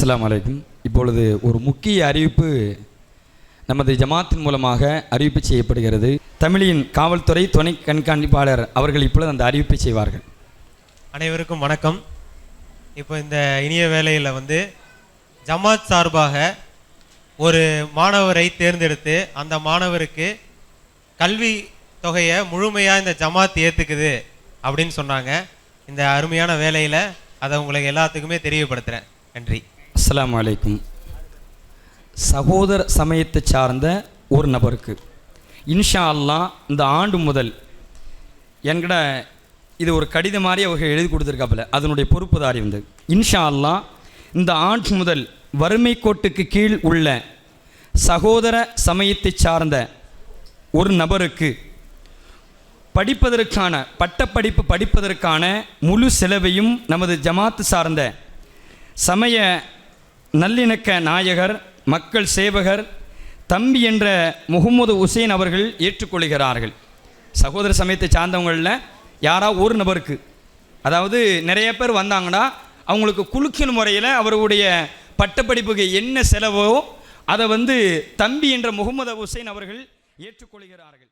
அஸ்ஸலாமு அலைக்கும். இப்பொழுது ஒரு முக்கிய அறிவிப்பு நமது ஜமாத்தின் மூலமாக அறிவிப்பு செய்யப்படுகிறது. தமிழின் காவல்துறை துணை கண்காணிப்பாளர் அவர்கள் இப்பொழுது அந்த அறிவிப்பை செய்வார்கள். அனைவருக்கும் வணக்கம். இப்போ இந்த இனிய வேளையில் ஜமாத் சார்பாக ஒரு மாணவரை தேர்ந்தெடுத்து அந்த மாணவருக்கு கல்வி தொகையை முழுமையாக இந்த ஜமாத் ஏற்றுக்குது அப்படின்னு சொன்னாங்க. இந்த அருமையான வேலையில் அதை உங்களுக்கு எல்லாத்துக்குமே தெரியப்படுத்துகிறேன். நன்றி. அஸ்ஸலாமு அலைக்கும். சகோதர சமயத்தை சார்ந்த ஒரு நபருக்கு இன்ஷா அல்லாஹ் இந்த ஆண்டு முதல் என்கிட்ட இது ஒரு கடிதம் மாதிரி அவர்கள் எழுதி கொடுத்துருக்காப்புல, அதனுடைய பொறுப்புதாரி இன்ஷா அல்லாஹ் இந்த ஆண்டு முதல் வறுமை கோட்டுக்கு கீழ் உள்ள சகோதர சமயத்தை சார்ந்த ஒரு நபருக்கு படிப்பதற்கான பட்டப்படிப்பு படிப்பதற்கான முழு செலவையும் நமது ஜமாத்து சார்ந்த சமய நல்லிணக்க நாயகர் மக்கள் சேவகர் தம்பி என்ற முகமது உசேன் அவர்கள் ஏற்றுக்கொள்கிறார்கள். சகோதர சமயத்தை சார்ந்தவங்களில் யாராவது ஒரு நபருக்கு, அதாவது நிறைய பேர் வந்தாங்கன்னா அவங்களுக்கு குலுக்கின் முறையில் அவருடைய பட்டப்படிப்புக்கு என்ன செலவோ அதை தம்பி என்ற முகமது உசேன் அவர்கள் ஏற்றுக்கொள்கிறார்கள்.